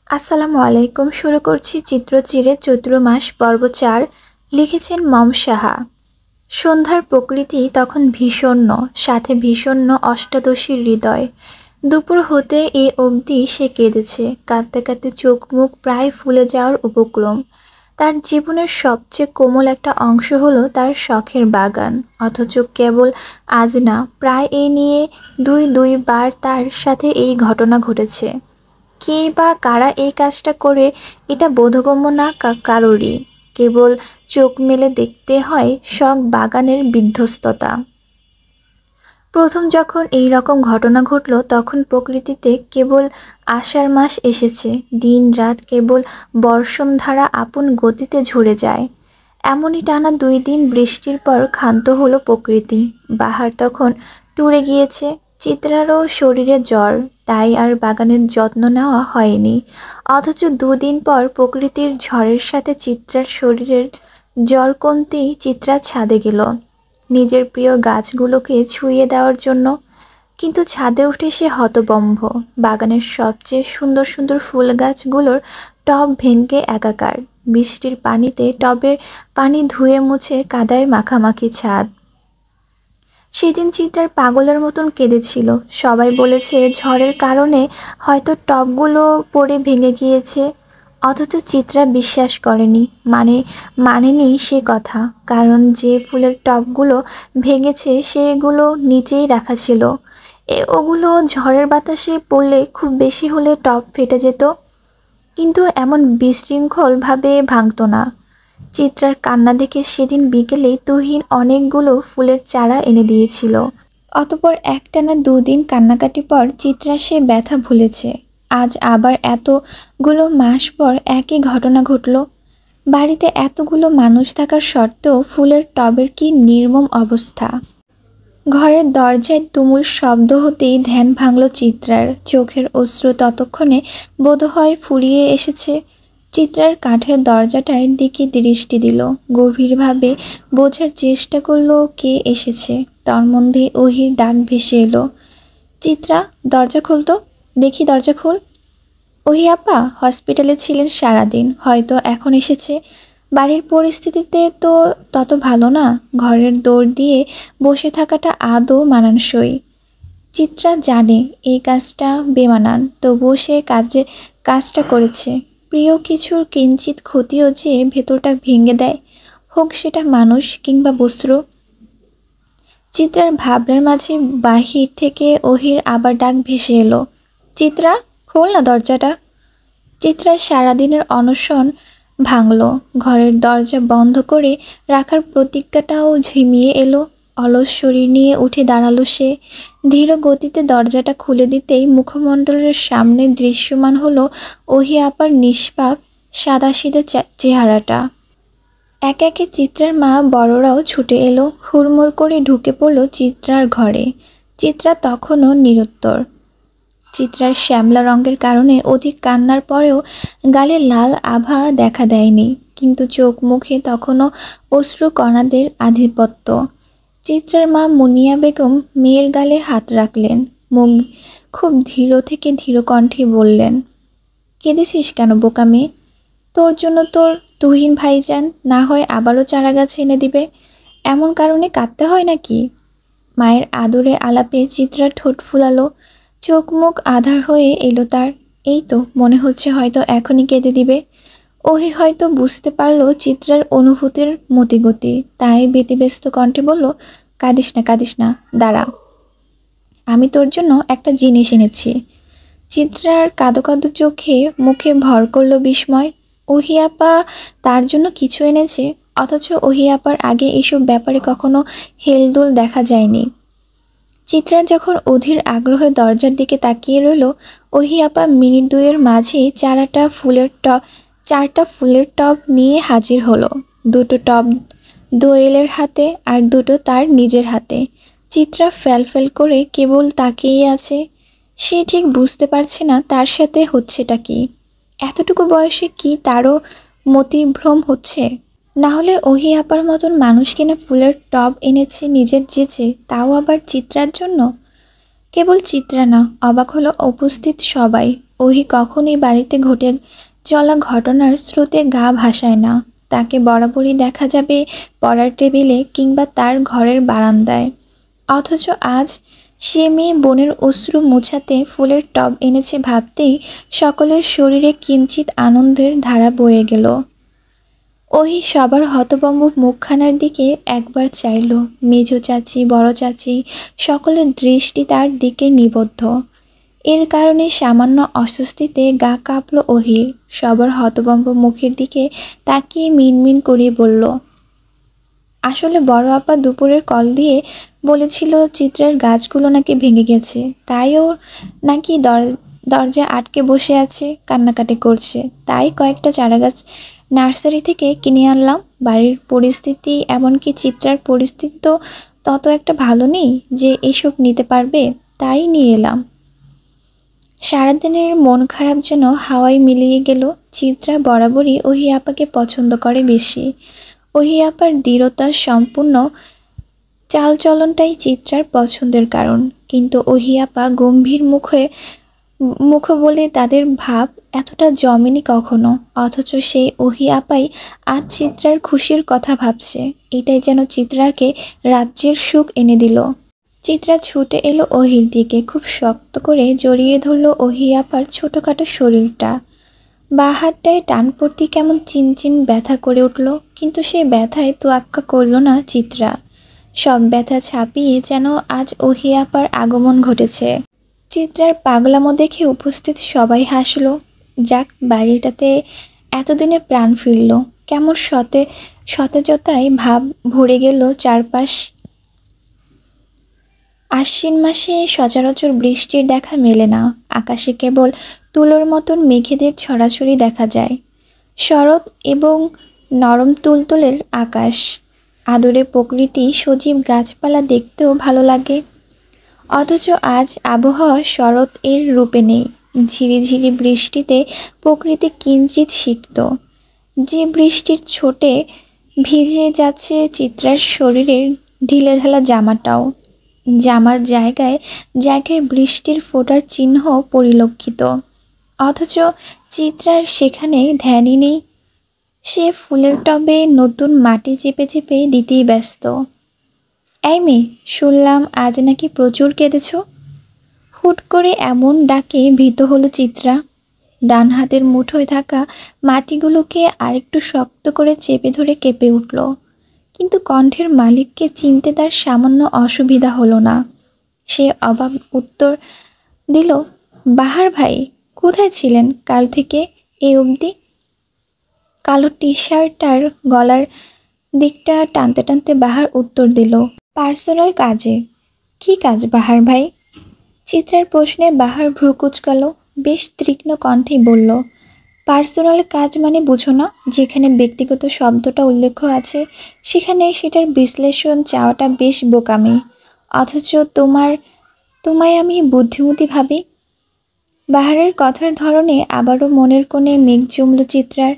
আসসালামু আলাইকুম। শুরু করছি চিত্রচিরে চৈত্র মাস পর্ব ৪। লিখেছেন মম সাহা। সন্ধ্যার প্রকৃতি তখন ভীষণ্ণ, সাথে ভীষণ্ণ অষ্টাদশীর হৃদয়। দুপুর হতে এ অবধি সে কেঁদেছে, কাঁদতে কাঁদতে চোখ মুখ প্রায় ফুলে যাওয়ার উপক্রম। তার জীবনের সবচেয়ে কোমল একটা অংশ হলো তার শখের বাগান, অথচ কেবল আজ না, প্রায় এ নিয়ে দুইবার তার সাথে এই ঘটনা ঘটেছে। কেই বা কারা এই কাজটা করে এটা বোধগম্য না কারোরই। কেবল চোখ মেলে দেখতে হয় শখ বাগানের বিধ্বস্ততা। প্রথম যখন এই রকম ঘটনা ঘটল তখন প্রকৃতিতে কেবল আষাঢ় মাস এসেছে, দিন রাত কেবল বর্ষণধারা আপন গতিতে ঝরে যায়। এমনই টানা 2 দিন বৃষ্টির পর ক্ষান্ত হলো প্রকৃতি। বাহার তখন টুরে গিয়েছে। চিত্রারও শরীরে জ্বর, তাই আর বাগানের যত্ন নেওয়া হয়নি। অথচ 2 দিন পর প্রকৃতির ঝড়ের সাথে চিত্রার শরীরের জ্বর কমতেই চিত্রা ছাদে গেল নিজের প্রিয় গাছগুলোকে ছুঁয়ে দেওয়ার জন্য। কিন্তু ছাদে উঠে সে হতবম্ব। বাগানের সবচেয়ে সুন্দর সুন্দর ফুল গাছগুলোর টব ভেঙে একাকার। বৃষ্টির পানিতে টবের পানি ধুয়ে মুছে কাদায় মাখামাখি ছাদ। সেদিন চিত্রার পাগলের মতন কেঁদেছিল। সবাই বলেছে ঝড়ের কারণে হয়তো টবগুলো পড়ে ভেঙে গিয়েছে, অথচ চিত্রা বিশ্বাস করেনি, মানেনি সে কথা। কারণ যে ফুলের টবগুলো ভেঙেছে সেগুলো নিচেই রাখা ছিল। ওগুলো ঝড়ের বাতাসে পড়লে খুব বেশি হলে টব ফেটে যেত, কিন্তু এমন বিশৃঙ্খলভাবে ভাঙত না। চিত্রার কান্না দেখে সেদিন বিকেলেই তুহিন অনেকগুলো ফুলের চারা এনে দিয়েছিল। অতঃপর একটানা 2 দিন কান্নাকাটি পর চিত্রা সে ব্যথা ভুলেছে। আজ আবার এতগুলো মাস পর একই ঘটনা ঘটল। বাড়িতে এতগুলো মানুষ থাকার সত্ত্বেও ফুলের টবের কি নির্মম অবস্থা। ঘরের দরজায় তুমুল শব্দ হতেই ধ্যান ভাঙল চিত্রার। চোখের অশ্রু ততক্ষণে বোধহয় ফুরিয়ে এসেছে। চিত্রার কাঠের দরজাটার দিকে দৃষ্টি দিল, গভীরভাবে বোঝার চেষ্টা করল কে এসেছে। তার মধ্যে ওহির ডাক ভেসে এলো, চিত্রা দরজা খুলতো, দেখি দরজা খুল। ওহি আপা হসপিটালে ছিলেন সারাদিন, হয়তো এখন এসেছে। বাড়ির পরিস্থিতিতে তো তত ভালো না, ঘরের দৌড় দিয়ে বসে থাকাটা আদৌ মানানসই। চিত্রা জানে এই কাজটা বেমানান, তবুও সে কাজটা করেছে। প্রিয় কিছুর কিঞ্চিত ক্ষতিও যে ভেতরটা ভেঙে দেয়, হোক সেটা মানুষ কিংবা বস্ত্র। চিত্রার ভাবনার মাঝে বাহির থেকে ওহির আবার ডাক ভেসে এলো, চিত্রা খোল না দরজাটা। চিত্রার সারাদিনের অনশন ভাঙল। ঘরের দরজা বন্ধ করে রাখার প্রতিজ্ঞাটাও ঝিমিয়ে এলো। অলস শরীর নিয়ে উঠে দাঁড়ালো সে। ধীর গতিতে দরজাটা খুলে দিতেই মুখমণ্ডলের সামনে দৃশ্যমান হলো ওহি আপার নিষ্পাপ সাদাসিধে চেহারাটা। একে একে চিত্রার মা বড়রাও ছুটে এলো, হুড়মুড় করে ঢুকে পড়ল চিত্রার ঘরে। চিত্রা তখনও নিরুত্তর। চিত্রার শ্যামলা রঙের কারণে অধিক কান্নার পরেও গালে লাল আভা দেখা দেয়নি, কিন্তু চোখ মুখে তখনও অশ্রুকণাদের আধিপত্য। চিত্রার মা মুনিয়া বেগম মেয়ের গালে হাত রাখলেন, মুখ খুব ধীর থেকে ধীর কণ্ঠে বললেন, কেঁদেছিস কেন বোকা মেয়ে? তোর জন্য তোর তুহিন ভাইজান না হয় আবারও চারা গাছ এনে দিবে, এমন কারণে কাঁদতে হয় নাকি? মায়ের আদরে আলাপে চিত্রা ঠোঁট ফুলালো, চোখ মুখ আধার হয়ে এলো তার। এই তো মনে হচ্ছে হয়তো এখনই কেঁদে দিবে। ওহি হয়তো বুঝতে পারল চিত্রার অনুভূতির মতিগতি, তাই ব্যতিব্যস্ত কণ্ঠে বলল, কাঁদিস না, দাঁড়া, আমি তোর জন্য একটা জিনিস এনেছি। চিত্রার কাঁদো কাঁদো চোখে মুখে ভর করল বিস্ময়। ওহি আপা তার জন্য কিছু এনেছে, অথচ ওহি আপার আগে এসব ব্যাপারে কখনো হেলদোল দেখা যায়নি। চিত্রা যখন অধীর আগ্রহে দরজার দিকে তাকিয়ে রইল, ওহি আপা মিনিট দুয়ের মাঝেই চারটা ফুলের টব নিয়ে হাজির হলো। 2টো টব দোয়েলের হাতে আর 2টো তার নিজের হাতে। চিত্রা ফ্যাল করে কেবল তাকিয়ে আছে। সে ঠিক বুঝতে পারছে না তার সাথে হচ্ছেটা কি। এতটুকু বয়সে কি তারও মতিভ্রম হচ্ছে? না হলে ওহি আপার মতন মানুষ কিনা ফুলের টব এনেছে নিজের জেচে, তাও আবার চিত্রার জন্য। কেবল চিত্রা না, অবাক হলো উপস্থিত সবাই। ওহি কখনই বাড়িতে ঘটে চলা ঘটনার স্রোতে গা ভাসায় না। তাকে বরাবরই দেখা যাবে পড়ার টেবিলে কিংবা তার ঘরের বারান্দায়। অথচ আজ সে মেয়ে বোনের অশ্রু মুছাতে ফুলের টব এনেছে ভাবতেই সকলের শরীরে কিঞ্চিত আনন্দের ধারা বয়ে গেল। ওহি সবার হতভম্ব মুখখানার দিকে একবার চাইল। মেজ চাচি, বড় চাচি সকলের দৃষ্টি তার দিকে নিবদ্ধ। এর কারণে সামান্য অস্বস্তিতে গা কাঁপল ওহির। সবার হতভম্ব মুখের দিকে তাকিয়ে মিনমিন করে বলল, আসলে বড় আপা দুপুরের কল দিয়ে বলেছিল চিত্রার গাছগুলো নাকি ভেঙে গেছে, তাই ও নাকি দরজা আটকে বসে আছে, কান্নাকাটি করছে। তাই কয়েকটা চারাগাছ নার্সারি থেকে কিনে আনলাম। বাড়ির পরিস্থিতি, এমনকি চিত্রার পরিস্থিতি তো তত একটা ভালো নেই যে এসব নিতে পারবে, তাই নিয়ে এলাম। সারাদিনের মন খারাপ যেন হাওয়ায় মিলিয়ে গেল। চিত্রা বরাবরই ওহি আপাকে পছন্দ করে বেশি। ওহি আপার দৃঢ়তা সম্পূর্ণ চালচলনটাই চিত্রার পছন্দের কারণ। কিন্তু ওহি আপা গম্ভীর মুখ বলে তাদের ভাব এতটা জমেনি কখনো। অথচ সেই ওহি আপাই আজ চিত্রার খুশির কথা ভাবছে। এটাই যেন চিত্রাকে রাজ্যের সুখ এনে দিল। চিত্রা ছুটে এলো ওহির দিকে, খুব শক্ত করে জড়িয়ে ধরল ওহি আপার ছোটোখাটো শরীরটা। বাঁ হাতটায় টান পড়তে কেমন চিনচিন ব্যথা করে উঠল, কিন্তু সে ব্যথায় তোয়াক্কা করল না চিত্রা। সব ব্যথা ছাপিয়ে যেন আজ ওহি আপার আগমন ঘটেছে। চিত্রার পাগলামো দেখে উপস্থিত সবাই হাসল। যাক, বাড়িটাতে এতদিনে প্রাণ ফিরল। কেমন সতেজতায় ভাব ভরে গেল চারপাশ। আশ্বিন মাসে সচরাচর বৃষ্টির দেখা মেলে না। আকাশে কেবল তুলোর মতন মেঘেদের ছড়াছড়ি দেখা যায়। শরৎ এবং নরম তুলতুলের আকাশ, আদরে প্রকৃতি, সজীব গাছপালা দেখতেও ভালো লাগে। অথচ আজ আবহাওয়া শরৎ এর রূপে নেই। ঝিরিঝিরি বৃষ্টিতে প্রকৃতি কিঞ্চিত সিক্ত। যে বৃষ্টির ছোটে ভিজে যাচ্ছে চিত্রার শরীরের ঢিলেঢালা জামাটাও। জামার জায়গায় জায়গায় বৃষ্টির ফোঁটার চিহ্ন পরিলক্ষিত। অথচ চিত্রার সেখানে ধ্যানই নেই। সে ফুলের টবে নতুন মাটি চেপে চেপে দিতেই ব্যস্ত। এই মেয়ে, শুনলাম আজ নাকি প্রচুর কেঁদেছ। হুট করে এমন ডাকে ভীত হলো চিত্রা। ডান হাতের মুঠোয় থাকা মাটিগুলোকে আরেকটু শক্ত করে চেপে ধরে কেঁপে উঠল। কিন্তু কণ্ঠের মালিককে চিনতে তার সামান্য অসুবিধা হলো না। সে অবাক উত্তর দিল, বাহার ভাই, কোথায় ছিলেন কাল থেকে এ অবধি? কালো টি শার্টটার গলার দিকটা টানতে টানতে বাহার উত্তর দিল, পার্সোনাল কাজে। কি কাজ বাহার ভাই? চিত্রার প্রশ্নে বাহার ভ্রু কুঁচকাল। বেশ তীক্ষ্ণ কণ্ঠেই বলল, পার্সোনাল কাজ মানে বুঝো না? যেখানে ব্যক্তিগত শব্দটা উল্লেখ আছে সেখানে সেটার বিশ্লেষণ চাওয়াটা বেশ বোকামি। অথচ তোমায় আমি বুদ্ধিমতী ভাবি। বাহারের কথার ধরনে আবারও মনের কোণে মেঘ জমল চিত্রার।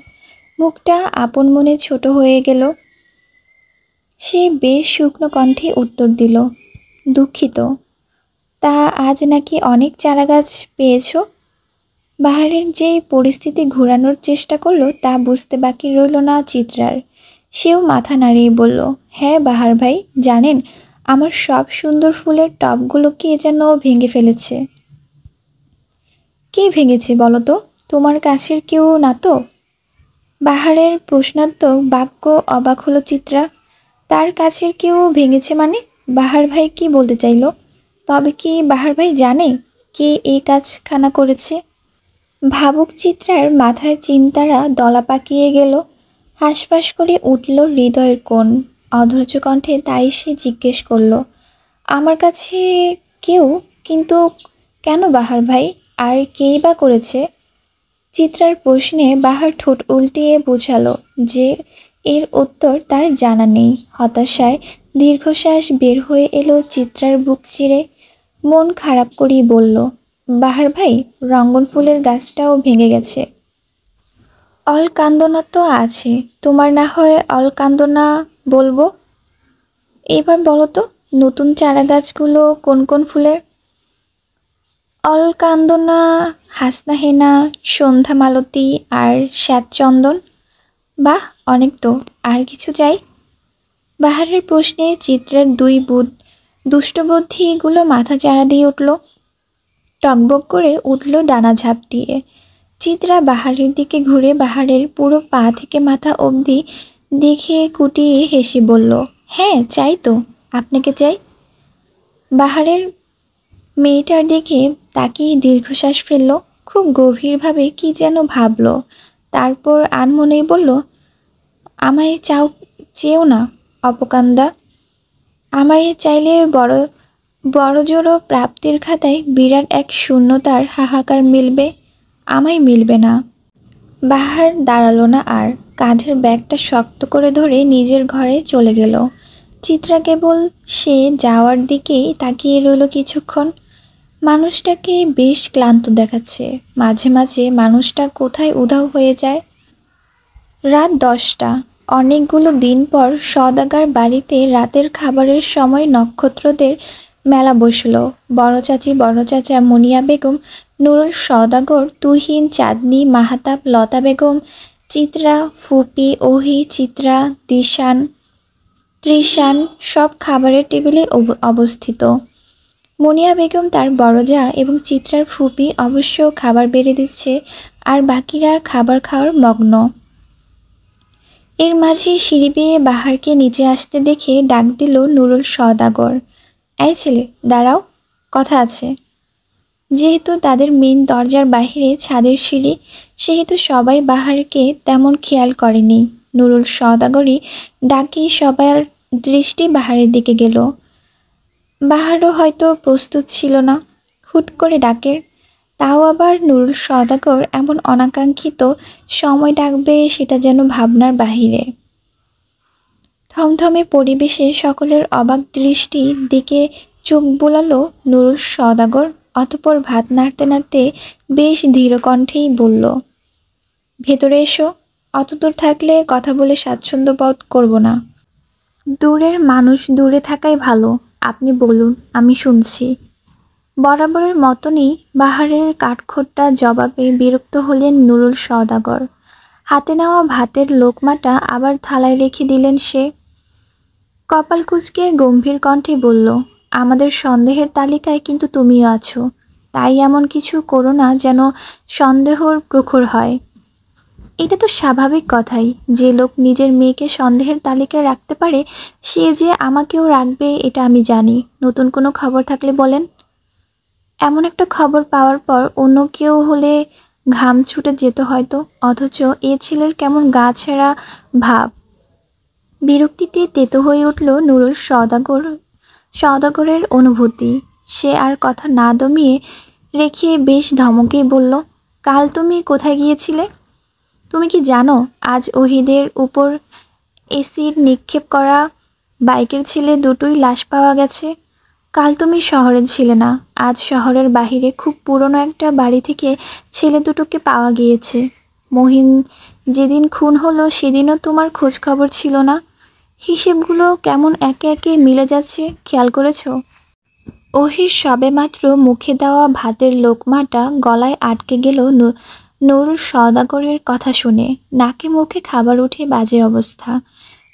মুখটা আপন মনে ছোট হয়ে গেল। সে বেশ শুকনো কণ্ঠে উত্তর দিল, দুঃখিত। তা আজ নাকি অনেক চারাগাছ পেয়েছ? বাহারের যে পরিস্থিতি ঘোরানোর চেষ্টা করলো তা বুঝতে বাকি রইল না চিত্রার। সেও মাথা নাড়িয়ে বলল, হ্যাঁ বাহার ভাই, জানেন আমার সব সুন্দর ফুলের টবগুলোকে যেন ভেঙে ফেলেছে। কে ভেঙেছে বলো তো? তোমার কাছের কেউ না তো? বাহারের প্রশ্নার্থ বাক্য অবাক হলো চিত্রা। তার কাছের কেউ ভেঙেছে মানে? বাহার ভাই কি বলতে চাইল? তবে কি বাহার ভাই জানে কে এই কাজখানা করেছে? ভাবুক চিত্রার মাথায় চিন্তারা দলা পাকিয়ে গেল। হাঁসফাঁস করে উঠল হৃদয়ের কোণ। অধৈর্য কণ্ঠে তাই সে জিজ্ঞেস করল, আমার কাছে কেউ? কিন্তু কেন বাহার ভাই? আর কেই বা করেছে? চিত্রার প্রশ্নে বাহার ঠোঁট উল্টিয়ে বোঝালো যে এর উত্তর তার জানা নেই। হতাশায় দীর্ঘশ্বাস বের হয়ে এলো চিত্রার বুক চিরে। মন খারাপ করেই বলল, বাহার ভাই, রঙ্গন ফুলের গাছটাও ভেঙে গেছে। অলকান্দনা তো আছে, তোমার না হয় অলকান্দনা বলবো। এবার বলো তো, নতুন চারা গাছগুলো কোন কোন ফুলের? অলকান্দনা, হাসনা হেনা, সন্ধ্যা মালতী আর শ্বেতচন্দন। বাহ, অনেক তো। আর কিছু চাই? বাহারের প্রশ্নে চিত্রের দুষ্টবুদ্ধিগুলো মাথা চাড়া দিয়ে উঠল, টকবক করে উঠল ডানা ঝাপটিয়ে। চিত্রা বাহারের দিকে ঘুরে বাহারের পুরো পা থেকে মাথা অবধি দেখে কুটিয়ে হেসে বলল, হ্যাঁ চাই তো। আপনাকে চাই? বাহারের মেয়েটার দিকে তাকিয়ে দীর্ঘশ্বাস ফেলল, খুব গভীরভাবে কি যেন ভাবল, তারপর আনমনেই বলল, আমায় চেও না অপকান্দা। আমায় চাইলে বড়জোর প্রাপ্তির খাতায় বিরাট এক শূন্যতার হাহাকার মিলবে, আমায় মিলবে না। বাহার দাঁড়ালো না আর, কাঁধের ব্যাগটা শক্ত করে ধরে নিজের ঘরে চলে গেল। চিত্রা কেবল সে যাওয়ার দিকেই তাকিয়ে রইল কিছুক্ষণ। মানুষটাকে বেশ ক্লান্ত দেখাচ্ছে। মাঝে মাঝে মানুষটা কোথায় উধাও হয়ে যায়। রাত 10টা। অনেকগুলো দিন পর সওদাগর বাড়িতে রাতের খাবারের সময় নক্ষত্রদের মেলা বসল। বড় চাচি, বড় চাচা, মুনিয়া বেগম, নুরুল সওদাগর, তুহিন, চাঁদনি, মাহাতাব, লতা বেগম, চিত্রা, ফুপি, ওহি, চিত্রা, ত্রিশান সব খাবারের টেবিলে অবস্থিত। মুনিয়া বেগম, তার বড় জা এবং চিত্রার ফুপি অবশ্য খাবার বেড়ে দিচ্ছে, আর বাকিরা খাবার খাওয়ার মগ্ন। এর মাঝে সিঁড়ি বেয়ে বাহারকে নিচে আসতে দেখে ডাক দিল নুরুল সওদাগর, এই ছেলে দাঁড়াও, কথা আছে। যেহেতু তাদের মেন দরজার বাহিরে ছাদের সিঁড়ি, সেহেতু সবাই বাহারকে তেমন খেয়াল করেনি। নুরুল সওদাগরই ডাকে সবার দৃষ্টি বাহারের দিকে গেল। বাহারও হয়তো প্রস্তুত ছিল না হুট করে ডাকের, তাও আবার নুরুল সওদাগর এমন অনাকাঙ্ক্ষিত সময় ডাকবে সেটা যেন ভাবনার বাহিরে। থমথমে পরিবেশে সকলের অবাক দৃষ্টির দিকে চোখ বোলালো নুরুল সওদাগর, অতঃপর ভাত নাড়তে নাড়তে বেশ ধীর কণ্ঠেই বলল, ভেতরে এসো। অত দূর থাকলে কথা বলে স্বাচ্ছন্দ্য বোধ করব না। দূরের মানুষ দূরে থাকাই ভালো। আপনি বলুন, আমি শুনছি। বরাবরের মতনই বাহারের কাঠখোট্টা জবাবে বিরক্ত হলেন নুরুল সওদাগর। হাতে নেওয়া ভাতের লোকমাটা আবার থালায় রেখে দিলেন সে। কপাল কুঁচকে গম্ভীর কণ্ঠে বলল, আমাদের সন্দেহের তালিকায় কিন্তু তুমিও আছো, তাই এমন কিছু করো না যেন সন্দেহর প্রখর হয়। এটা তো স্বাভাবিক কথাই, যে লোক নিজের মেয়েকে সন্দেহের তালিকায় রাখতে পারে সে যে আমাকেও রাখবে এটা আমি জানি। নতুন কোনো খবর থাকলে বলেন। এমন একটা খবর পাওয়ার পর অন্য কেউ হলে ঘাম ছুটে যেত হয়তো, অথচ এ ছেলের কেমন গা ছেঁড়া ভাব। বিরক্তিতে তেতো হয়ে উঠল নুরুল সওদাগরের অনুভূতি। সে আর কথা না দমিয়ে রেখে বেশ ধমকেই বলল, কাল তুমি কোথায় গিয়েছিলে? তুমি কি জানো আজ ওহিদের উপর এসিড নিক্ষেপ করা বাইকের ছেলে দুটোই লাশ পাওয়া গেছে? কাল তুমি শহরে ছিলে না, আজ শহরের বাহিরে খুব পুরনো একটা বাড়ি থেকে ছেলে দুটোকে পাওয়া গিয়েছে। মহিন যেদিন খুন হলো সেদিনও তোমার খোঁজ খবর ছিল না। হিসেবগুলো কেমন একে একে মিলে যাচ্ছে, খেয়াল করেছো? ওহির সবেমাত্র মুখে দেওয়া ভাতের লোকমাটা গলায় আটকে গেল নুরুল সওদাগরের কথা শুনে। নাকে মুখে খাবার উঠে বাজে অবস্থা।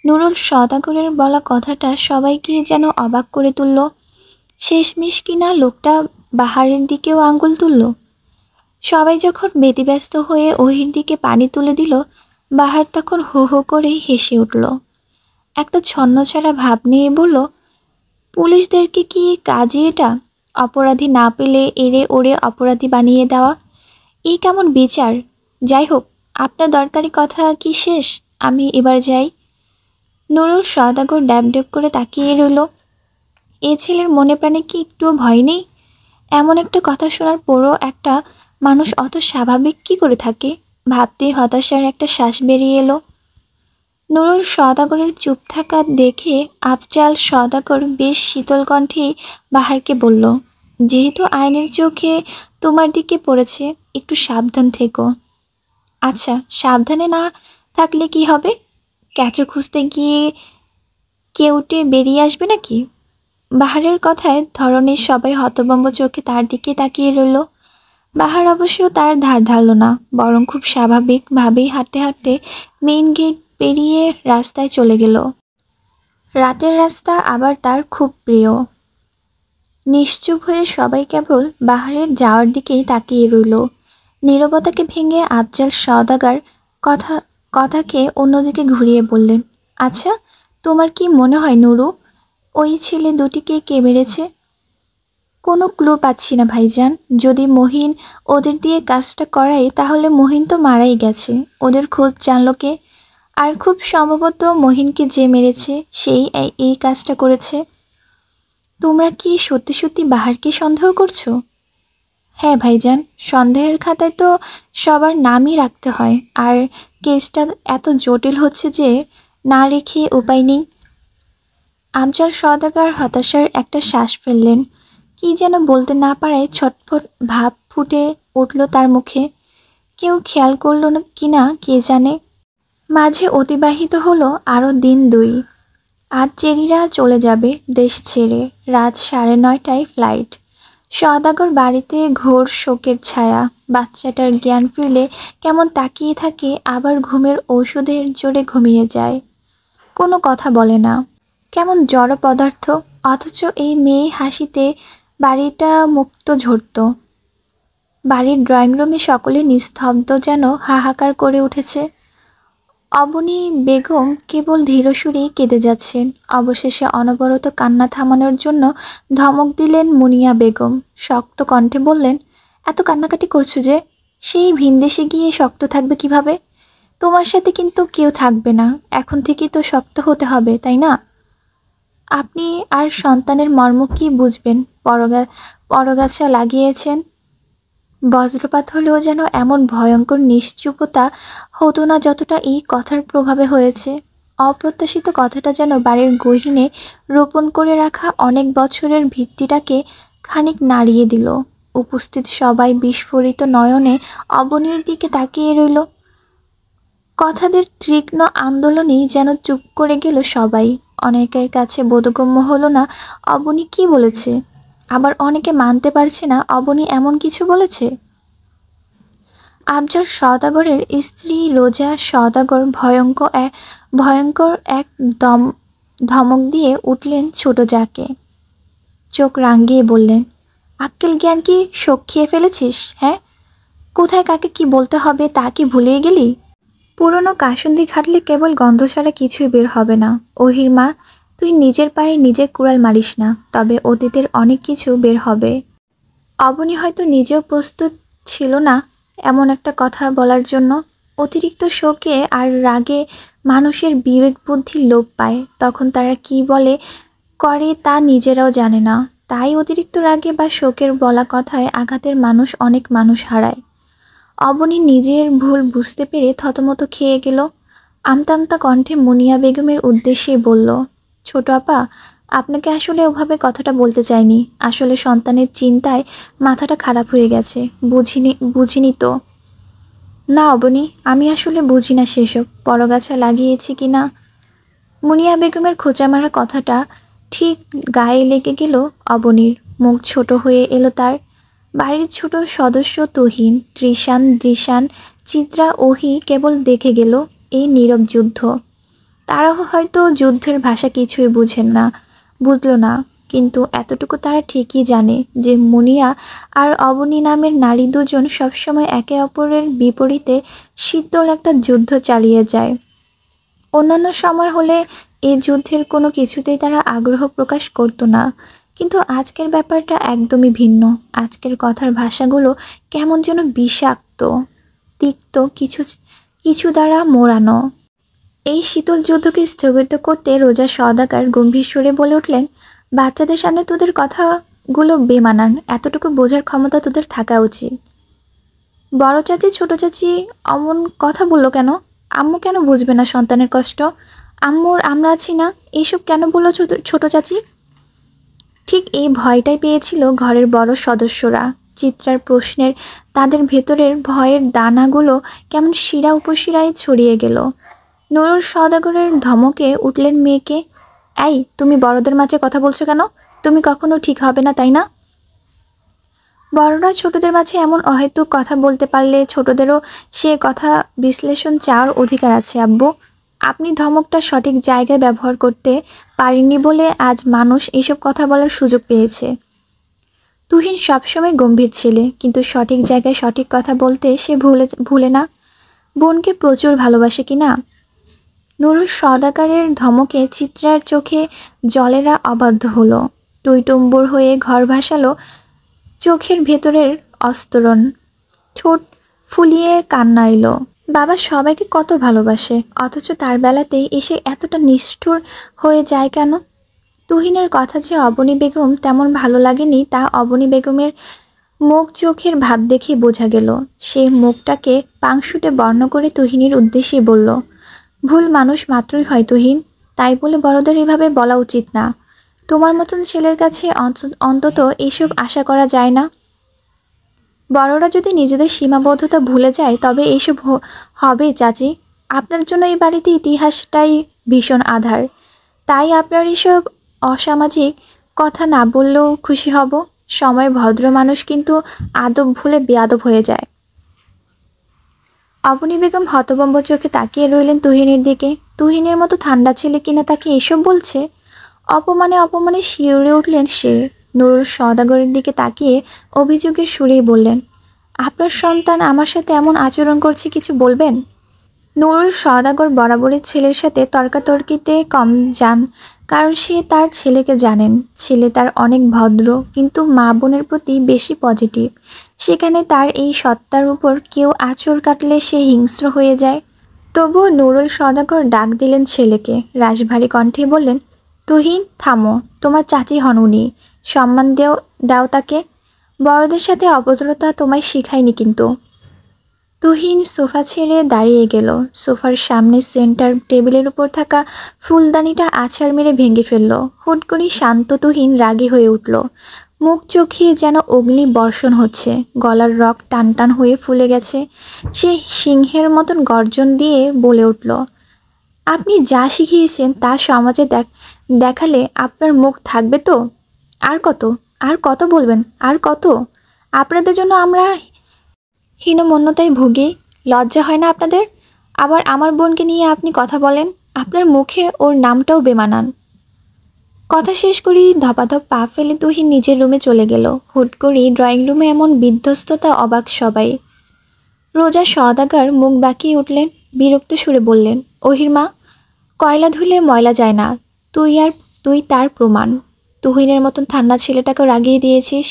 নুরুল সওদাগরের বলা কথাটা সবাইকে যেন অবাক করে তুলল। শেষমেশ কিনা লোকটা বাহারের দিকেও আঙ্গুল তুলল। সবাই যখন ব্যতিব্যস্ত হয়ে ওহির দিকে পানি তুলে দিল, বাহার তখন হো হো করে হেসে উঠল। একটা ছন্নছাড়া ভাব নিয়ে বলল, পুলিশদেরকে কি কাজই এটা? অপরাধী না পেলে এড়ে ওড়ে অপরাধী বানিয়ে দেওয়া, এই কেমন বিচার? যাই হোক, আপনার দরকারি কথা কি শেষ? আমি এবার যাই। নুরুল সওদাগর ড্যাব ড্যাব করে তাকিয়ে রইল। এ ছেলের মনে প্রাণে কি একটুও ভয় নেই? এমন একটা কথা শোনার পরও একটা মানুষ অত স্বাভাবিক কি করে থাকে? ভাবতেই হতাশার একটা শ্বাস বেরিয়ে এলো। নুরুল সওদাগরের চুপ থাকা দেখে আফজাল সওদাগর বেশ শীতল কণ্ঠেই বাহারকে বলল, যেহেতু আইনের চোখে তোমার দিকে পড়েছে, একটু সাবধান থেকো। আচ্ছা, সাবধানে না থাকলে কি হবে? ক্যাচো খুঁজতে গিয়ে কেউটে বেরিয়ে আসবে নাকি? বাহারের কথায় ধরনের সবাই হতভম্ব চোখে তার দিকে তাকিয়ে রইল। বাহার অবশ্য তার ধার ধারল না, বরং খুব স্বাভাবিকভাবেই হাঁটতে হাঁটতে মেইন গেট পেরিয়ে রাস্তায় চলে গেল। রাতের রাস্তা আবার তার খুব প্রিয়। নিশ্চুপ হয়ে সবাই কেবল বাহারের যাওয়ার দিকেই তাকিয়ে রইল। নীরবতাকে ভেঙে আফজাল সওদাগর কথাকে অন্যদিকে ঘুরিয়ে বললেন, আচ্ছা, তোমার কি মনে হয় নুরু, ওই ছেলে দুটিকে কে মেরেছে? কোনো ক্লু পাচ্ছি না ভাইজান। যদি মহিন ওদের দিয়ে কাজটা করায় তাহলে মহিন তো মারাই গেছে, ওদের খোঁজ জানলো কে? আর খুব সম্ভবত মহিনকে যে মেরেছে সেই এই কাজটা করেছে। তোমরা কি সত্যি সত্যি বাহারকে সন্দেহ করছো? হ্যাঁ ভাইজান, সন্দেহের খাতায় তো সবার নামই রাখতে হয়, আর কেসটা এত জটিল হচ্ছে যে না রেখে উপায় নেই। আফজাল সওদাগর হতাশার একটা শ্বাস ফেললেন। কি যেন বলতে না পারায় ছটফট ভাব ফুটে উঠল তার মুখে। কেউ খেয়াল করল না কিনা কে জানে। মাঝে অতিবাহিত হলো আরও দিন 2। আজ চেরিরা চলে যাবে দেশ ছেড়ে। রাত 9:30টায় ফ্লাইট। সওদাগর বাড়িতে ঘোর শোকের ছায়া। বাচ্চাটার জ্ঞান ফিরলে কেমন তাকিয়ে থাকে, আবার ঘুমের ঔষধের জোরে ঘুমিয়ে যায়। কোনো কথা বলে না, কেমন জড় পদার্থ। অথচ এই মেয়ে হাসিতে বাড়িটা মুক্ত ঝরত। বাড়ির ড্রয়িং রুমে সকলে নিস্তব্ধ, যেন হাহাকার করে উঠেছে। অবনী বেগম কেবল ধীরসুরেই কেঁদে যাচ্ছেন। অবশেষে অনবরত কান্না থামানোর জন্য ধমক দিলেন মুনিয়া বেগম। শক্ত কণ্ঠে বললেন, এত কান্নাকাটি করছো যে? সেই ভিনদেশে গিয়ে শক্ত থাকবে কিভাবে? তোমার সাথে কিন্তু কেউ থাকবে না, এখন থেকেই তো শক্ত হতে হবে, তাই না? আপনি আর সন্তানের মর্ম কি বুঝবেন? পরগাছা লাগিয়েছেন। বজ্রপাত হলেও যেন এমন ভয়ঙ্কর নিশ্চুপতা হতো না যতটা এই কথার প্রভাবে হয়েছে। অপ্রত্যাশিত কথাটা যেন বাড়ির গহীনে রোপণ করে রাখা অনেক বছরের ভিত্তিটাকে খানিক নাড়িয়ে দিল। উপস্থিত সবাই বিস্ফোরিত নয়নে অবনীর দিকে তাকিয়ে রইল। কথাদের তীক্ষ্ণ আন্দোলনেই যেন চুপ করে গেল সবাই। অনেকের কাছে বোধগম্য হলো না অবনী কি বলেছে, আবার অনেকে মানতে পারছে না অবনী এমন কিছু বলেছে। আফজাল সওদাগরের স্ত্রী রোজা সওদাগর ভয়ঙ্কর এক ধমক দিয়ে উঠলেন ছোট যাকে। চোখ রাঙিয়ে বললেন, আক্কেল জ্ঞান কি শোক খেয়ে ফেলেছিস? হ্যাঁ, কোথায় কাকে কি বলতে হবে তা কি ভুলিয়ে গেলি? পুরনো কাসুন্দি ঘাটলে কেবল গন্ধ ছাড়া কিছুই বের হবে না। ওহির মা, তুই নিজের পায়ে নিজের কুড়াল মারিস না, তবে অতীতের অনেক কিছু বের হবে। অবনী হয়তো নিজেও প্রস্তুত ছিল না এমন একটা কথা বলার জন্য। অতিরিক্ত শোকে আর রাগে মানুষের বিবেক বুদ্ধি লোপ পায়, তখন তারা কি বলে করে তা নিজেরাও জানে না। তাই অতিরিক্ত রাগে বা শোকের বলা কথায় আঘাতের অনেক মানুষ হারায়। অবনী নিজের ভুল বুঝতে পেরে থতমত খেয়ে গেল। আমতা আমতা কণ্ঠে মুনিয়া বেগমের উদ্দেশ্যে বলল, ছোট আপা, আপনাকে আসলে ওভাবে কথাটা বলতে চাইনি। আসলে সন্তানের চিন্তায় মাথাটা খারাপ হয়ে গেছে। বুঝিনি তো। না অবনী, আমি আসলে বুঝি না সেসব, পরগাছা লাগিয়েছি কি না। মুনিয়া বেগমের খোঁচা মারা কথাটা ঠিক গায়ে লেগে গেল অবনীর। মুখ ছোট হয়ে এলো তার। বাড়ির ছোট সদস্য তুহিন, দৃশান, চিত্রা, ওহি কেবল দেখে গেল এই নীরব যুদ্ধ। তারা হয়তো যুদ্ধের ভাষা কিছুই বুঝল না, কিন্তু এতটুকু তারা ঠিকই জানে যে মুনিয়া আর অবনী নামের নারী দুজন সবসময় একে অপরের বিপরীতে শীতল একটা যুদ্ধ চালিয়ে যায়। অন্যান্য সময় হলে এই যুদ্ধের কোনো কিছুতেই তারা আগ্রহ প্রকাশ করতো না, কিন্তু আজকের ব্যাপারটা একদমই ভিন্ন। আজকের কথার ভাষাগুলো কেমন যেন বিষাক্ত, তিক্ত, কিছু দ্বারা মোড়ানো। এই শীতল যুদ্ধকে স্থগিত করতে রোজা সওদাগর গম্ভীর সুরে বলে উঠলেন, বাচ্চাদের সামনে তোদের কথাগুলো বেমানান, এতটুকু বোঝার ক্ষমতা তোদের থাকা উচিত। বড় চাচি ছোট চাচি অমন কথা বললো কেন? আম্মু কেন বুঝবে না সন্তানের কষ্ট? আম্মুর আমরা আছি না, এইসব কেন বললো ছোট চাচি? ঠিক এই ভয়টাই পেয়েছিল ঘরের বড় সদস্যরা। চিত্রার প্রশ্নের তাদের ভেতরের ভয়ের দানাগুলো কেমন শিরা উপশিরায় ছড়িয়ে গেল। নুরুল সওদাগরের ধমকে উঠলেন মেয়েকে, এই, তুমি বড়দের মাঝে কথা বলছো কেন? তুমি কখনো ঠিক হবে না, তাই না? বড়রা ছোটদের মাঝে এমন অহেতুক কথা বলতে পারলে ছোটদেরও সে কথা বিশ্লেষণ চাওয়ার অধিকার আছে আব্বু। আপনি ধমকটা সঠিক জায়গায় ব্যবহার করতে পারেননি বলে আজ মানুষ এসব কথা বলার সুযোগ পেয়েছে। তুহিন সবসময় গম্ভীর ছেলে, কিন্তু সঠিক জায়গায় সঠিক কথা বলতে সে ভুলে না। বোনকে প্রচুর ভালোবাসে কিনা। নুরুল সওদাগরের ধমকে চিত্রার চোখে জলেরা অবাধ্য হলো। টইটুম্বুর হয়ে ঘর ভাসালো চোখের ভেতরের অস্তরণ। ঠোঁট ফুলিয়ে কান্না এলো। বাবা সবাইকে কত ভালোবাসে, অথচ তার বেলাতেই এসে এতটা নিষ্ঠুর হয়ে যায় কেন? তুহিনের কথা যে অবনী বেগম তেমন ভালো লাগেনি তা অবনী বেগমের মুখ চোখের ভাব দেখে বোঝা গেল। সে মুখটাকে পাংশুটে বর্ণ করে তুহিনের উদ্দেশ্যে বলল, ভুল মানুষ মাত্রই হয় তুহিন, তাই বলে বড়দের এভাবে বলা উচিত না। তোমার মতন ছেলের কাছে অন্তত এসব আশা করা যায় না। বড়রা যদি নিজেদের সীমাবদ্ধতা ভুলে যায় তবে এইসব হবে চাচি। আপনার জন্য এই বাড়িতে ইতিহাসটাই ভীষণ আধার, তাই আপনার এসব অসামাজিক কথা না বললেও খুশি হব। সময় ভদ্র মানুষ কিন্তু আদব ভুলে বেয়াদব হয়ে যায়। অবনী বেগম হতভম্ব চোখে তাকিয়ে রইলেন তুহিনের দিকে। তুহিনের মতো ঠান্ডা ছেলে কিনা তাকে এসব বলছে। অপমানে অপমানে শিউরে উঠলেন সে। নুরুল সওদাগরের দিকে তাকিয়ে অভিযোগের সুরেই বললেন, আপনার সন্তান আমার সাথে এমন আচরণ করছে, কিছু বলবেন? নুরুল সওদাগর বরাবরই ছেলের সাথে তর্কাতর্কিতে কম যান, কারণ সে তার ছেলেকে জানেন। ছেলে তার অনেক ভদ্র, কিন্তু মা বোনের প্রতি বেশি পজিটিভ। সেখানে তার এই সত্তার উপর কেউ আঁচড় কাটলে সে হিংস্র হয়ে যায়। তবুও নুরুল সওদাগর ডাক দিলেন ছেলেকে, রাশভারী কণ্ঠে বললেন, তুহিন থামো, তোমার চাচি হন উনি, সম্মান দাও তাকে। বড়দের সাথে অভদ্রতা তোমায় শিখায়নি কিন্তু। তুহিন সোফা ছেড়ে দাঁড়িয়ে গেল। সোফার সামনে সেন্টার টেবিলের উপর থাকা ফুলদানিটা আছাড় মেরে ভেঙে ফেলল। হুট করে শান্ত তুহিন রাগী হয়ে উঠল। মুখ চোখে যেন অগ্নি বর্ষণ হচ্ছে, গলার রগ টান টান হয়ে ফুলে গেছে। সে সিংহের মতন গর্জন দিয়ে বলে উঠল, আপনি যা শিখিয়েছেন তা সমাজে দেখালে আপনার মুখ থাকবে তো? আর কত, আর কত বলবেন, আর কত? আপনাদের জন্য আমরা হীনমন্যতায় ভুগি, লজ্জা হয় না আপনাদের? আবার আমার বোনকে নিয়ে আপনি কথা বলেন, আপনার মুখে ওর নামটাও বেমানান। কথা শেষ করেই ধপাধপ পা ফেলে তুহিন নিজের রুমে চলে গেল। হুট করেই ড্রয়িং রুমে এমন বিধ্বস্ততা, অবাক সবাই। রোজা সওদাগর মুখ বাঁকিয়ে উঠলেন, বিরক্ত সুরে বললেন, ওহির মা, কয়লা ধুলে ময়লা যায় না, তুই তার প্রমাণ। তুহিনের মতন ঠান্ডা ছেলেটাকেও রাগিয়ে দিয়েছিস।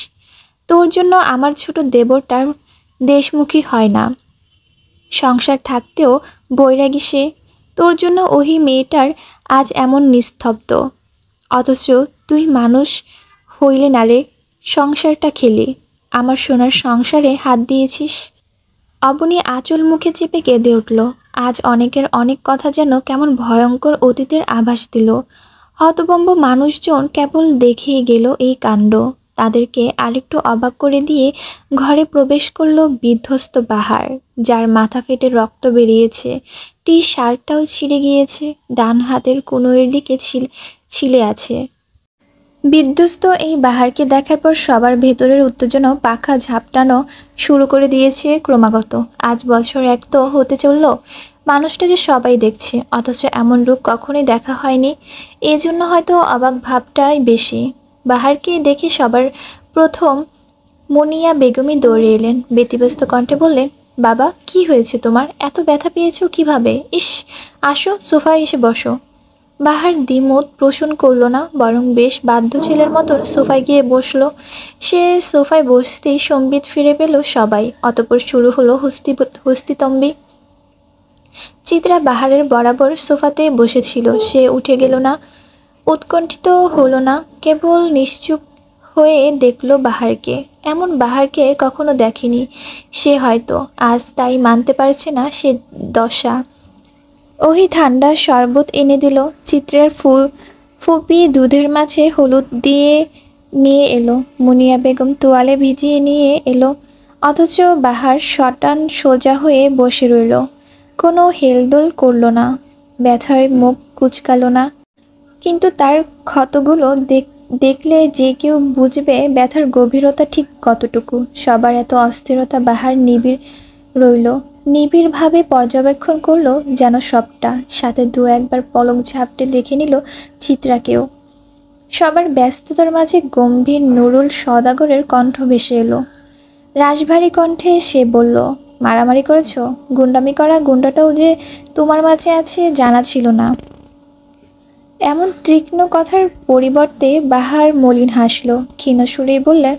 তোর জন্য আমার ছোট দেবরটার দেশমুখী হয় না, সংসার থাকতেও বৈরাগী সে। তোর জন্য ওহি মেয়েটার আজ এমন নিস্তব্ধ, অথচ তুই মানুষ হইলে না রে, সংসারটা খেলি, আমার সোনার সংসারে হাত দিয়েছিস। অবনী আঁচল মুখে চেপে কেঁদে উঠল। আজ অনেকের অনেক কথা যেন কেমন ভয়ঙ্কর অতীতের আভাস দিল। হতভম্ব মানুষজন কেবল দেখেই গেল এই কাণ্ড। তাদেরকে আরেকটু অবাক করে দিয়ে ঘরে প্রবেশ করল বিধ্বস্ত বাহার, যার মাথা ফেটে রক্ত বেরিয়েছে, টি শার্টটাও ছিঁড়ে গিয়েছে, ডান হাতের কনুইয়ের দিকে ছিলে আছে। বিধ্বস্ত এই বাহারকে দেখার পর সবার ভেতরের উত্তেজনা পাখা ঝাপটানো শুরু করে দিয়েছে ক্রমাগত। আজ বছর এক তো হতে চলল, মানুষটাকে সবাই দেখছে, অথচ এমন রূপ কখনোই দেখা হয়নি। এজন্য হয়তো অবাক ভাবটাই বেশি। বাহারকে দেখে সবার প্রথম মুনিয়া বেগমই দৌড়ে এলেন, ব্যতিব্যস্ত কণ্ঠে বললেন, বাবা কি হয়েছে তোমার, এত ব্যথা পেয়েছো কিভাবে? ইস, আসো সোফায় এসে বসো। বাহার দ্বিমত পোষণ করল না, বরং বেশ বাধ্য ছেলের মতন সোফায় গিয়ে বসলো। সে সোফায় বসতেই সম্বিত ফিরে পেল সবাই। অতঃপর শুরু হলো হস্তিতম্বী। চিত্রা বাহারের বরাবর সোফাতে বসেছিল, সে উঠে গেল না, উৎকণ্ঠিত হলো না, কেবল নিশ্চুপ হয়ে দেখল বাহারকে। এমন বাহারকে কখনো দেখেনি সে, হয়তো আজ তাই মানতে পারছে না সে দশা। ওহি ঠান্ডা শরবত এনে দিল। চিত্রার ফুপিয়ে দুধের মাঝে হলুদ দিয়ে নিয়ে এলো। মুনিয়া বেগম তোয়ালে ভিজিয়ে নিয়ে এলো, অথচ বাহার শটান সোজা হয়ে বসে রইল, কোনো হেলদোল করল না, ব্যথায় মুখ কুচকালো না। কিন্তু তার ক্ষতগুলো দেখলে যে কেউ বুঝবে ব্যথার গভীরতা ঠিক কতটুকু। সবার এত অস্থিরতা। বাহার নিবিড় রইল, নিবিড়ভাবে পর্যবেক্ষণ করলো যেন সবটা, সাথে দু একবার পলক ঝাপটে দেখে নিল চিত্রাকেও। সবার ব্যস্ততার মাঝে গম্ভীর নুরুল সওদাগরের কণ্ঠ ভেসে এলো। রাশভারী কণ্ঠে সে বলল, মারামারি করেছো? গুন্ডামি করা গুন্ডাটাও যে তোমার মাঝে আছে জানা ছিল না। এমন তীক্ষ্ণ কথার পরিবর্তে বাহার মলিন হাসল, ক্ষীণ সুরেই বললেন,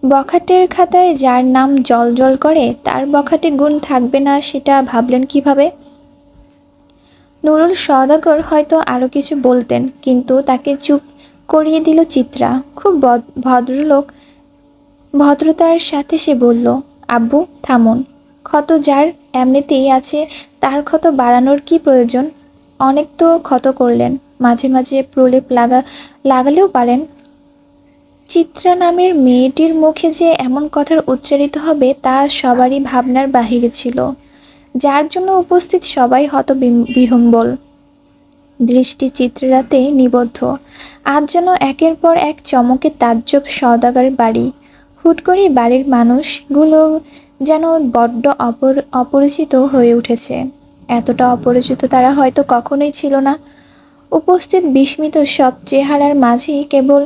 বখাটের খাতায় যার নাম জল করে তার বখাটে গুণ থাকবে না সেটা ভাবলেন কিভাবে? নুরুল সওদাগর হয়তো আরও কিছু বলতেন, কিন্তু তাকে চুপ করিয়ে দিল চিত্রা। খুব ভদ্রলোক ভদ্রতার সাথে সে বলল, আব্বু থামুন। ক্ষত যার এমনিতেই আছে তার ক্ষত বাড়ানোর কি প্রয়োজন? অনেক তো ক্ষত করলেন, মাঝে মাঝে প্রলেপ লাগালেও পারেন। চিত্রা নামের মেয়েটির মুখে যে এমন কথার উচ্চারিত হবে তা সবারই ভাবনার বাহিরে ছিল, যার জন্য উপস্থিত সবাই বিহ্বল দৃষ্টি চিত্রাতে নিবদ্ধ। আজ যেন একের পর এক চমকে তাজ্জব সওদাগর বাড়ি। হুট করে বাড়ির মানুষগুলো যেন বড্ড অপরিচিত হয়ে উঠেছে। এতটা অপরিচিত তারা হয়তো কখনোই ছিল না। উপস্থিত বিস্মিত সব চেহারার মাঝেই কেবল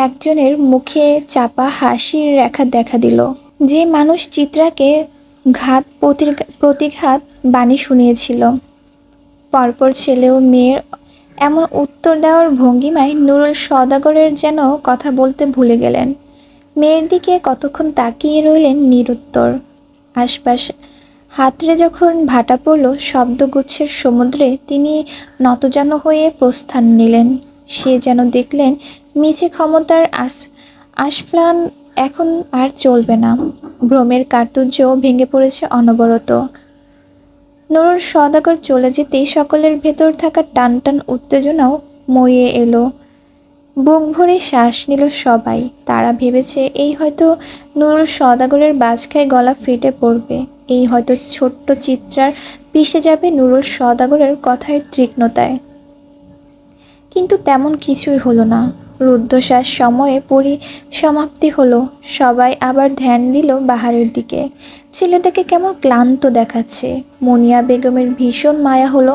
একজনের মুখে চাপা হাসির রেখা দেখা দিল, যে মানুষ চিত্রাকে ঘাত প্রতিঘাত বাণী শুনিয়েছিল। পরপর ছেলে ও মেয়ের এমন উত্তর দেওয়ার ভঙ্গিমায় নুরুল সওদাগরের যেন কথা বলতে ভুলে গেলেন। মেয়ের দিকে কতক্ষণ তাকিয়ে রইলেন নিরুত্তর। আশপাশ হাতড়ে যখন ভাটা পড়ল শব্দগুচ্ছের সমুদ্রে, তিনি নতজানু হয়ে প্রস্থান নিলেন। সে যেন দেখলেন মিছে ক্ষমতার আস্ফালন এখন আর চলবে না। ভ্রমের কার্তুজ্য ভেঙে পড়েছে অনবরত। নুরুল সওদাগর চলে যেতেই সকলের ভেতর থাকা টান টান উত্তেজনাও মইয়ে এলো। বুক ভরে শ্বাস নিল সবাই। তারা ভেবেছে এই হয়তো নুরুল সওদাগরের বাজখায় গলা ফেটে পড়বে, এই হয়তো ছোট্ট চিত্রার পিষে যাবে নুরুল সওদাগরের কথার তীক্ষ্ণতায়। কিন্তু তেমন কিছুই হলো না। রুদ্ধশ্বাস সময়ে পরিসমাপ্তি হলো। সবাই আবার ধ্যান দিল বাহারের দিকে। ছেলেটাকে কেমন ক্লান্ত দেখাচ্ছে। মুনিয়া বেগমের ভীষণ মায়া হলো।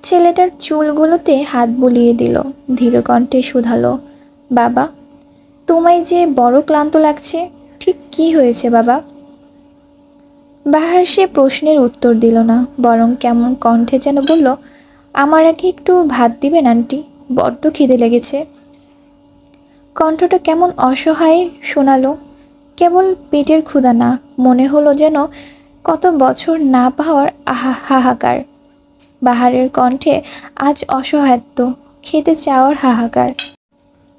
ছেলেটার চুলগুলোতে হাত বুলিয়ে দিল, ধীর কণ্ঠে শুধালো, বাবা তোমায় যে বড় ক্লান্ত লাগছে, ঠিক কি হয়েছে বাবা? বাহার সে প্রশ্নের উত্তর দিল না, বরং কেমন কণ্ঠে যেন বলল, আমার আগে একটু ভাত দিবেন আন্টি, বড্ড খিদে লেগেছে। কণ্ঠটা কেমন অসহায় শোনালো, কেবল পেটের ক্ষুধা না, মনে হলো যেন কত বছর না পাওয়ার হাহাকার। বাহারের কণ্ঠে আজ অসহায়ত্ব, খেতে চাওয়ার হাহাকার।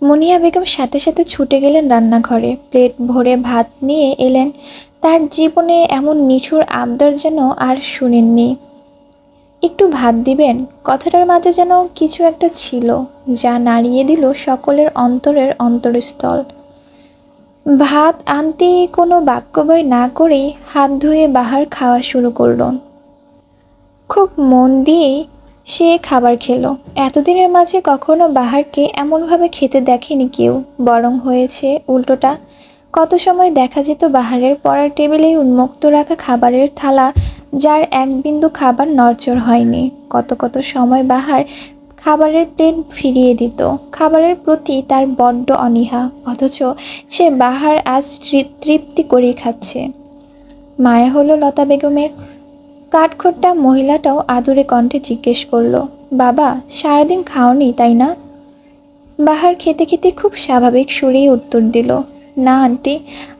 মুনিয়া বেগম সাথে সাথে ছুটে গেলেন রান্নাঘরে, প্লেট ভরে ভাত নিয়ে এলেন। তার জীবনে এমন নিঠুর আবদার যেন আর শুনেননি। একটু ভাত দিবেন, কথাটার মাঝে যেন কিছু একটা ছিল যা নাড়িয়ে দিল সকলের অন্তরের অন্তরস্থল। ভাত আনতে কোনো বাক্যবয় না করেই হাত ধুয়ে বাহার খাওয়া শুরু করল। খুব মন দিয়েই সে খাবার খেলো। এতদিনের মাঝে কখনো বাহারকে এমনভাবে খেতে দেখেনি কেউ, বরং হয়েছে উল্টোটা। কত সময় দেখা যেত বাহারের পড়ার টেবিলেই উন্মুক্ত রাখা খাবারের থালা, যার এক বিন্দু খাবার নড়চড় হয়নি। কত কত সময় বাহার খাবারের প্লেট ফিরিয়ে দিত। খাবারের প্রতি তার বড্ড অনীহা, অথচ সে বাহার আজ তৃপ্তি করেই খাচ্ছে। মায়া হলো লতা বেগমের। কাঠখোট্টা মহিলাটাও আদুরে কণ্ঠে জিজ্ঞেস করলো, বাবা সারাদিন খাওনি তাই না? বাহার খেতে খেতে খুব স্বাভাবিক সুরেই উত্তর দিল, না আন্টি,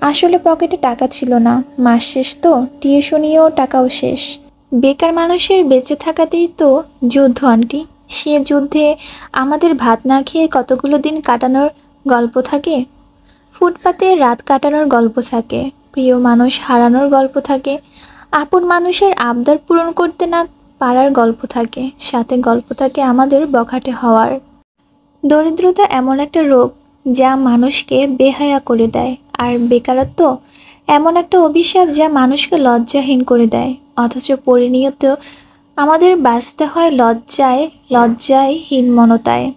আসলে পকেটে টাকা ছিল না, মাস শেষ তো, টিউশনিও টাকাও শেষ। বেকার মানুষের বেঁচে থাকাতেই তো যুদ্ধ আন্টি, সে যুদ্ধে আমাদের ভাত না খেয়ে কতগুলো দিন কাটানোর গল্প থাকে, ফুটপাতে রাত কাটানোর গল্প থাকে, প্রিয় মানুষ হারানোর গল্প থাকে, আপন মানুষের আবদার পূরণ করতে না পারার গল্প থাকে, সাথে গল্প থাকে আমাদের বখাটে হওয়ার। দরিদ্রতা এমন একটা রোগ যা মানুষকে বেহায়া করে দেয়, আর বেকারত্ব এমন একটা অভিশাপ যা মানুষকে লজ্জাহীন করে দেয়। অথচ পরিণীত আমাদের বাঁচতে হয় লজ্জায় হীনমনতায়।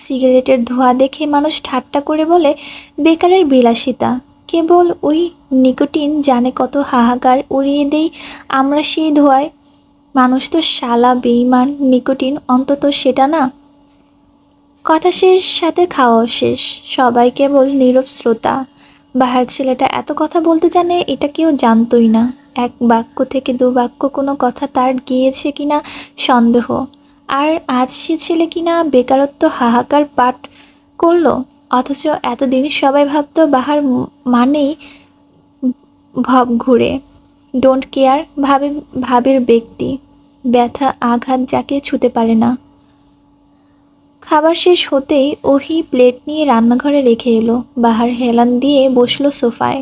সিগারেটের ধোঁয়া দেখে মানুষ ঠাট্টা করে বলে বেকারের বিলাসিতা। কেবল ওই নিকোটিন জানে কত হাহাকার উড়িয়ে দেই আমরা সেই ধোঁয়ায়। মানুষ তো শালা বেঈমান, নিকোটিন অন্তত সেটা না। কথা শেষ, সাথে খাওয়াও শেষ। সবাই কেবল নীরব শ্রোতা। বাহার ছেলেটা এত কথা বলতে জানে এটা কেউ জানতই না। এক বাক্য থেকে দু বাক্য কোনো কথা তার গিয়েছে কিনা সন্দেহ। আর আজ সে ছেলে কিনা বেকারত্ব হাহাকার পাঠ করলো। অথচ এতদিন সবাই ভাবতো বাহার মানেই ভব ঘুরে, ডোন্ট কেয়ার, ভাবের ব্যক্তি, ব্যথা আঘাত যাকে ছুতে পারে না। খাবার শেষ হতেই ওহি প্লেট নিয়ে রান্নাঘরে রেখে এলো। বাহার হেলান দিয়ে বসলো সোফায়।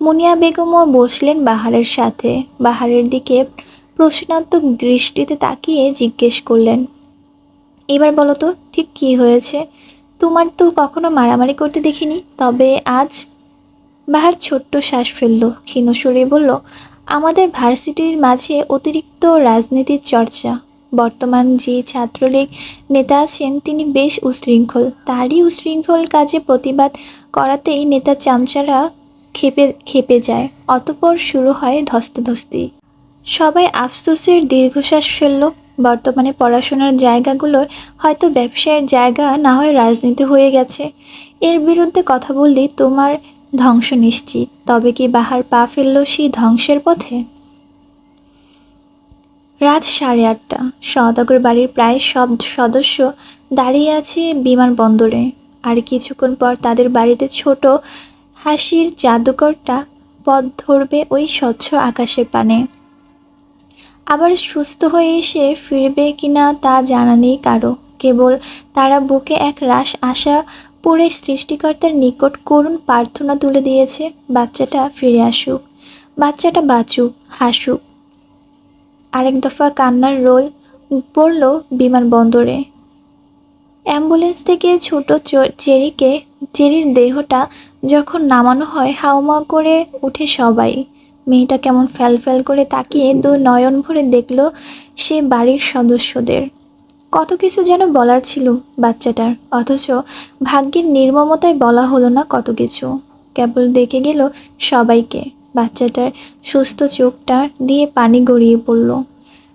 মুনিয়া বেগমও বসলেন বাহারের সাথে। বাহারের দিকে প্রশ্নাত্মক দৃষ্টিতে তাকিয়ে জিজ্ঞেস করলেন, এবার বলো তো ঠিক কী হয়েছে? তোমার তো কখনো মারামারি করতে দেখিনি, তবে আজ? বাহার ছোট্ট শ্বাস ফেলল, ক্ষীণ সুরে বলল, আমাদের ভার্সিটির মাঝে অতিরিক্ত রাজনীতির চর্চা। বর্তমান যে ছাত্রলীগ নেতা আছেন তিনি বেশ উশৃঙ্খল। তারই উশৃঙ্খল কাজে প্রতিবাদ করাতেই নেতা চামচারা খেপে যায়। অতঃপর শুরু হয় ধস্তাধস্তি। সবাই আফসোসের দীর্ঘশ্বাস ফেলল। বর্তমানে পড়াশোনার জায়গাগুলো হয়তো ব্যবসায়ের জায়গা, না হয় রাজনীতি হয়ে গেছে। এর বিরুদ্ধে কথা বললেই তোমার ধ্বংস নিশ্চিত। তবে কি বাহার পা ফেলল সেই ধ্বংসের পথে? রাত 8:30। সওদাগর বাড়ির প্রায় সব সদস্য দাঁড়িয়ে আছে বিমানবন্দরে। আর কিছুক্ষণ পর তাদের বাড়িতে ছোট হাসির জাদুকরটা পথ ধরবে ওই স্বচ্ছ আকাশের পানে। আবার সুস্থ হয়ে এসে ফিরবে কিনা তা জানা নেই কারো। কেবল তারা বুকে এক রাশ আশা পুরে সৃষ্টিকর্তার নিকট করুণ প্রার্থনা তুলে দিয়েছে, বাচ্চাটা ফিরে আসুক, বাচ্চাটা বাঁচুক, হাসুক। আরেক দফা কান্নার রোল পড়ল বিমানবন্দরে। অ্যাম্বুলেন্স থেকে ছোট চেরির দেহটা যখন নামানো হয়, হাউমাউ করে উঠে সবাই। মেয়েটা কেমন ফ্যাল করে তাকিয়ে দু নয়ন ভরে দেখল সে বাড়ির সদস্যদের। কত কিছু যেন বলার ছিল বাচ্চাটার, অথচ ভাগ্যের নির্মমতায় বলা হলো না কত কিছু। কেবল দেখে গেল সবাইকে। বাচ্চাটার সুস্থ চোখটা দিয়ে পানি গড়িয়ে পড়ল।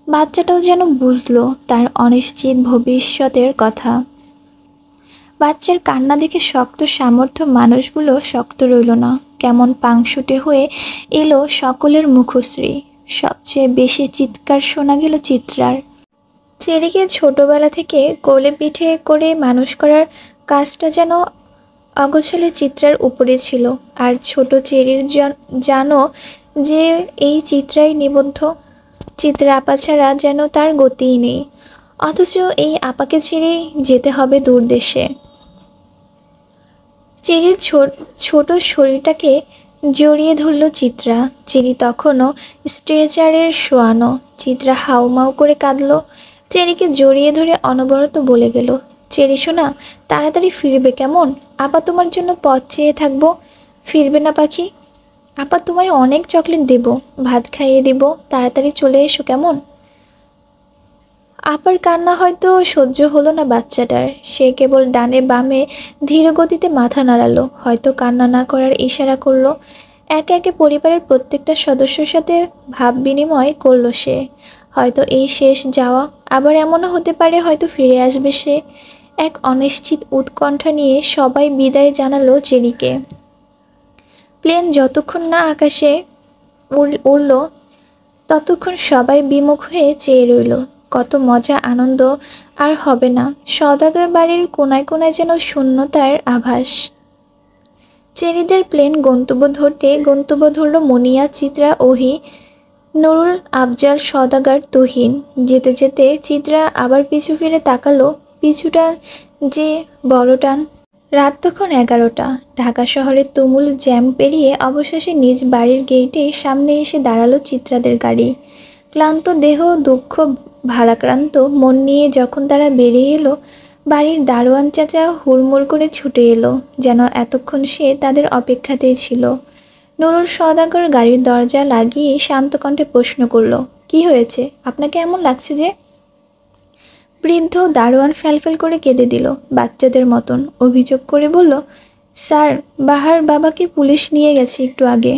বাচ্চাটাও যেন বুঝলো তার অনিশ্চিত ভবিষ্যতের কথা। বাচ্চার কান্না দেখে শক্ত সামর্থ্য মানুষগুলো শক্ত রইল না, কেমন পাংশুটে হয়ে এলো সকলের মুখশ্রী। সবচেয়ে বেশি চিৎকার শোনা গেল চিত্রার। চেরিকে ছোটবেলা থেকে কোলে পিঠে করে মানুষ করার কাজটা যেন অগোছালে চিত্রার উপরে ছিল। আর ছোট চেরির জানো যে এই চিত্রাই নিবদ্ধ। চিত্রা আপা ছাড়া যেন তার গতিই নেই। অথচ এই আপাকে ছেড়েই যেতে হবে দূর দেশে। চেরির ছোট শরীরটাকে জড়িয়ে ধরল চিত্রা। চেরি তখনও স্ট্রেচারের শোয়ানো। চিত্রা হাউমাউ করে কাঁদল। চেরিকে জড়িয়ে ধরে অনবরত বলে গেল, চেরি শোনা, তাড়াতাড়ি ফিরবে কেমন? আপা তোমার জন্য পথ চেয়ে থাকবো। ফিরবে না পাখি? আপা তোমায় অনেক চকলেট দেব, ভাত খাইয়ে দেব, তাড়াতাড়ি চলে এসো কেমন? আপার কান্না হয়তো সহ্য হলো না বাচ্চাটার। সে কেবল ডানে বামে ধীর গতিতে মাথা নাড়ালো, হয়তো কান্না না করার ইশারা করলো। একে একে পরিবারের প্রত্যেকটা সদস্যের সাথে ভাব বিনিময় করলো সে। হয়তো এই শেষ যাওয়া, আবার এমনও হতে পারে হয়তো ফিরে আসবে সে। এক অনিশ্চিত উৎকণ্ঠা নিয়ে সবাই বিদায় জানালো চেরিকে। প্লেন যতক্ষণ না আকাশে উড়ল ততক্ষণ সবাই বিমুখ হয়ে চেয়ে রইল। কত মজা আনন্দ আর হবে না। সওদাগর বাড়ির কোনায় কোনায় যেন শূন্যতার আভাস। চেরিদের প্লেন গন্তব্য ধরল মুনিয়া, চিত্রা, ওহি, নুরুল, আফজাল, সওদাগর, তুহিন। যেতে যেতে চিত্রা আবার পিছু ফিরে তাকালো। পিছুটা যে বড় টান। রাত তখন 11টা। ঢাকা শহরের তুমুল জ্যাম পেরিয়ে অবশেষে নিজ বাড়ির গেটের সামনে এসে দাঁড়ালো চিত্রাদের গাড়ি। ক্লান্ত দেহ, দুঃখ ভারাক্রান্ত মন নিয়ে যখন তারা বেরিয়ে এলো, বাড়ির দারোয়ান চাচা হুড়মুড় করে ছুটে এলো, যেন এতক্ষণ সে তাদের অপেক্ষাতেই ছিল। নুরুল সওদাগর গাড়ির দরজা লাগিয়ে শান্ত কণ্ঠে প্রশ্ন করল, কি হয়েছে? আপনাকে এমন লাগছে যে? বৃদ্ধ দারোয়ান ফ্যালফ্যাল করে কেঁদে দিল বাচ্চাদের মতন। অভিযোগ করে বলল, স্যার, বাহার বাবাকে পুলিশ নিয়ে গেছে একটু আগে।